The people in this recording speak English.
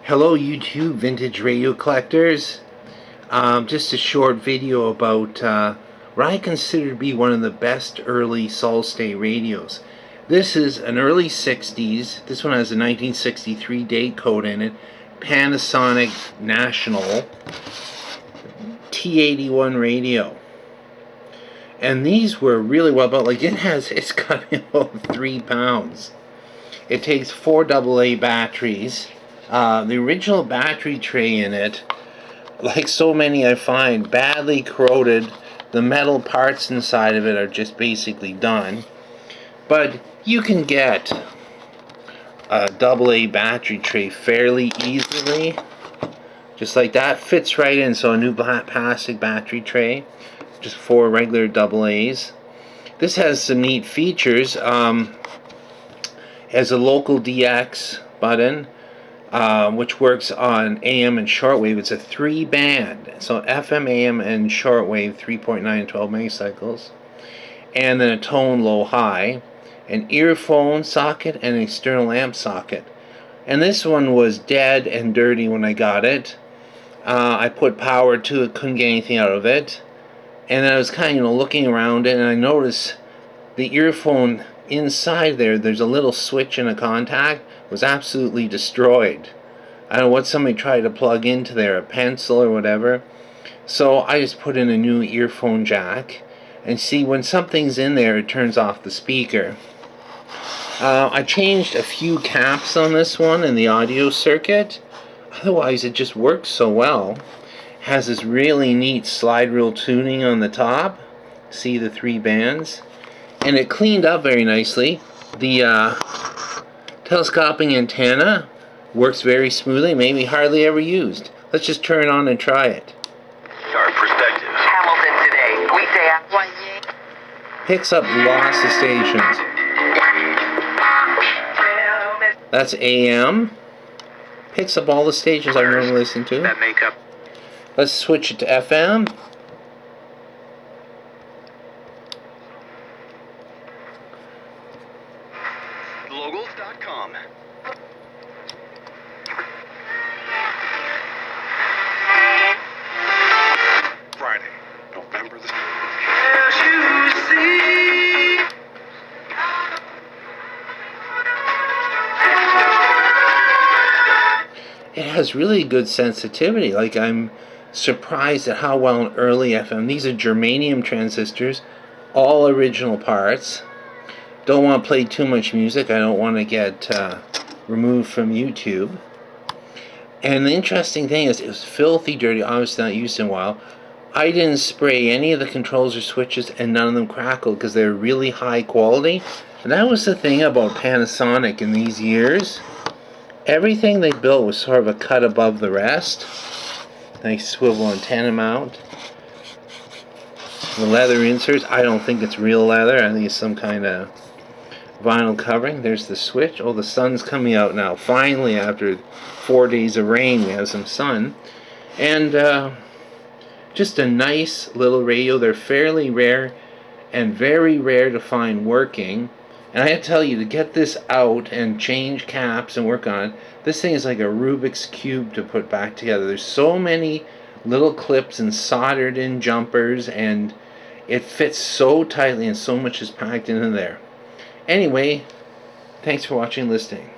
Hello YouTube vintage radio collectors. Just a short video about what I consider to be one of the best early solid-state radios. This is an early 60s. This one has a 1963 date code in it. Panasonic National T-81 radio. And these were really well built. Like it's got about 3 pounds. It takes 4 AA batteries. The original battery tray in it, like so many I find, badly corroded. The metal parts inside of it are just basically done. But you can get a AA battery tray fairly easily. Just like that. Fits right in. So a new plastic battery tray. Just 4 regular AA's. This has some neat features. Has a local DX button. Which works on AM and shortwave. It's a 3-band, so FM, AM, and shortwave, 3.9 and 12 megacycles, and then a tone low-high, an earphone socket, and an external amp socket. And this one was dead and dirty when I got it. I put power to it, couldn't get anything out of it, and then I was kind of looking around it, and I noticed the earphone inside there's a little switch and a contact was absolutely destroyed. I don't know what somebody tried to plug into there, a pencil or whatever. So I just put in a new earphone jack, and see, when something's in there it turns off the speaker. I changed a few caps on this one in the audio circuit. Otherwise it just works so well. Has this really neat slide rule tuning on the top. See the 3 bands? And it cleaned up very nicely. The telescoping antenna works very smoothly, maybe hardly ever used. Let's just turn it on and try it. Sharp perspective. Hamilton today, weekday at 1. Picks up lots of stations. That's AM. Picks up all the stations I normally listen to. That makeup. Let's switch it to FM. Logos.com. Friday, November the 6th. It has really good sensitivity. Like, I'm surprised at how well an early FM. These are germanium transistors, all original parts. Don't want to play too much music. I don't want to get removed from YouTube. And the interesting thing is, it was filthy dirty, obviously not used in a while. I didn't spray any of the controls or switches, and none of them crackled because they're really high quality. And that was the thing about Panasonic in these years. Everything they built was sort of a cut above the rest. Nice swivel antenna mount. The leather inserts, I don't think it's real leather. I think it's some kind of vinyl covering. There's the switch. Oh, the sun's coming out now. Finally, after 4 days of rain, we have some sun. And just a nice little radio. They're fairly rare and very rare to find working. And I have to tell you, to get this out and change caps and work on it, this thing is like a Rubik's Cube to put back together. There's so many little clips and soldered in jumpers, and it fits so tightly, and so much is packed into there. Anyway, thanks for watching and listening.